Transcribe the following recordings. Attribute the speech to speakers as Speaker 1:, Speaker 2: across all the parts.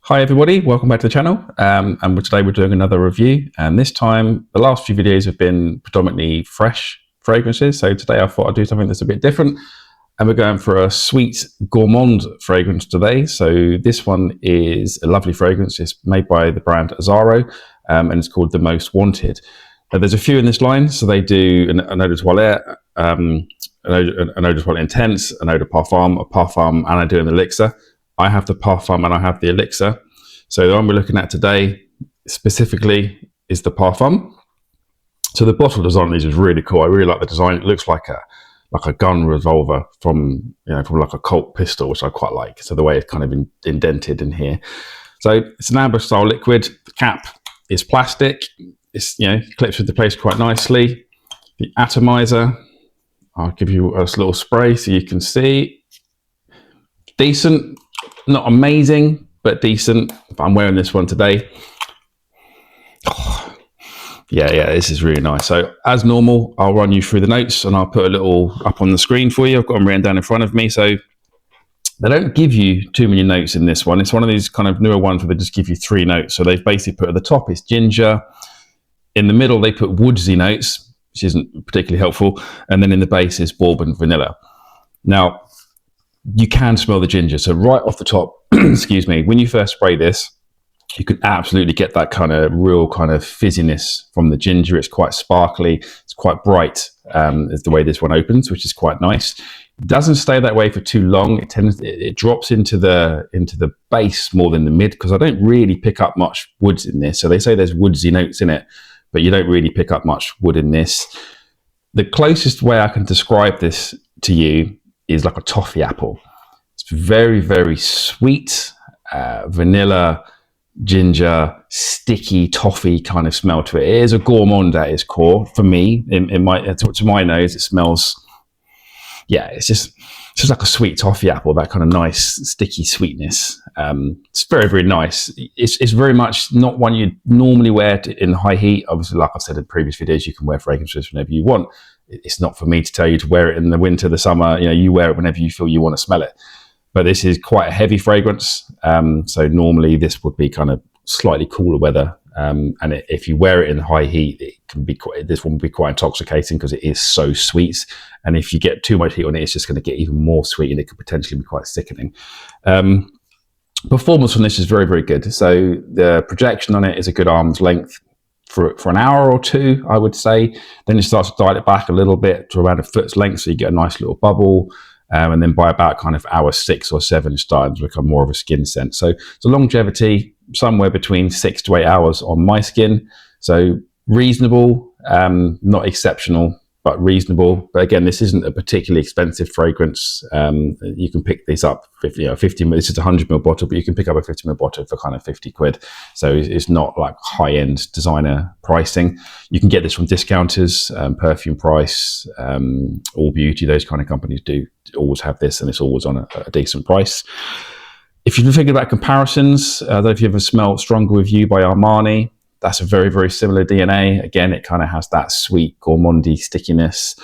Speaker 1: Hi everybody, welcome back to the channel. And today we're doing another review. And this time, the last few videos have been predominantly fresh fragrances. So today I thought I'd do something that's a bit different. And we're going for a sweet gourmand fragrance today. So this one is a lovely fragrance. It's made by the brand Azzaro, and it's called The Most Wanted. There's a few in this line. So they do an eau de toilette, an eau de toilette intense, an eau de parfum, a parfum, and I do an elixir. I have the parfum and I have the elixir. So the one we're looking at today specifically is the parfum. So the bottle design on these is really cool. I really like the design. It looks like a gun revolver from like a Colt pistol, which I quite like. So the way it's kind of indented in here. So it's an amber style liquid. The cap is plastic. It's clips into place quite nicely. The atomizer, I'll give you a little spray so you can see. Decent. Not amazing, but decent. I'm wearing this one today. Oh, yeah, this is really nice. So as normal, I'll run you through the notes and I'll put a little up on the screen for you. I've got them written down in front of me. So they don't give you too many notes in this one. It's one of these kind of newer ones where they just give you 3 notes. So they've basically put at the top is ginger. In the middle, they put woodsy notes, which isn't particularly helpful. And then in the base is bourbon vanilla. Now, you can smell the ginger. So right off the top, excuse me, when you first spray this, you can absolutely get that kind of real kind of fizziness from the ginger. It's quite sparkly. It's quite bright, is the way this one opens, which is quite nice. It doesn't stay that way for too long. It drops into the base more than the mid, because I don't really pick up much woods in this. So they say there's woodsy notes in it, but you don't really pick up much wood in this. The closest way I can describe this to you is like a toffee apple. It's very, very sweet, vanilla, ginger, sticky toffee kind of smell to it. It is a gourmand at its core for me. To my nose, it smells, it's just like a sweet toffee apple, that kind of nice sticky sweetness. It's very, very nice. It's very much not one you normally wear in high heat. Obviously, like I've said in previous videos, you can wear fragrances whenever you want. It's not for me to tell you to wear it in the winter, the summer. You wear it whenever you feel you want to smell it. But this is quite a heavy fragrance. So normally this would be kind of slightly cooler weather. And if you wear it in high heat, this one will be quite intoxicating because it is so sweet. And if you get too much heat on it, it's just going to get even more sweet and it could potentially be quite sickening. Performance on this is very, very good. So the projection on it is a good arm's length for an hour or 2, I would say. Then it starts to dial it back a little bit to around a foot's length, so you get a nice little bubble. And then by about kind of hour 6 or 7, it's starting to become more of a skin scent. So the longevity, somewhere between 6 to 8 hours on my skin. So reasonable, not exceptional, but reasonable. But again, this isn't a particularly expensive fragrance. You can pick these up, 50 ml. This is a 100ml bottle, but you can pick up a 50ml bottle for kind of 50 quid. So it's not like high-end designer pricing. You can get this from discounters, Perfume Price, All Beauty. Those kind of companies do always have this, and it's always on a decent price. If you've been thinking about comparisons, I don't know if you ever smelled Stronger With You by Armani. That's a very, very similar DNA. Again, it kind of has that sweet gourmandy stickiness,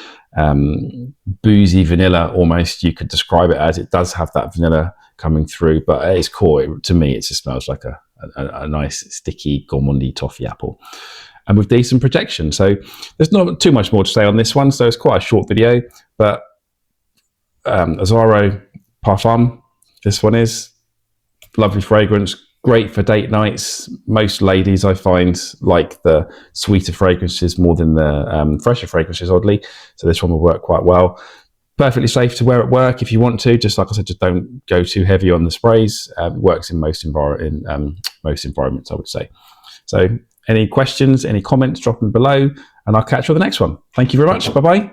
Speaker 1: boozy vanilla almost. You could describe it as. It does have that vanilla coming through, but at its core, to me, it just smells like a nice sticky gourmandy toffee apple, and with decent projection. So there's not too much more to say on this one. So it's quite a short video, but Azzaro Parfum, this one is lovely fragrance. Great for date nights. Most ladies, I find, like the sweeter fragrances more than the fresher fragrances, oddly. So this one will work quite well. Perfectly safe to wear at work if you want to. Just like I said, just don't go too heavy on the sprays. Works in most environments, I would say. So any questions, any comments, drop them below, and I'll catch you on the next one. Thank you very much. Bye-bye.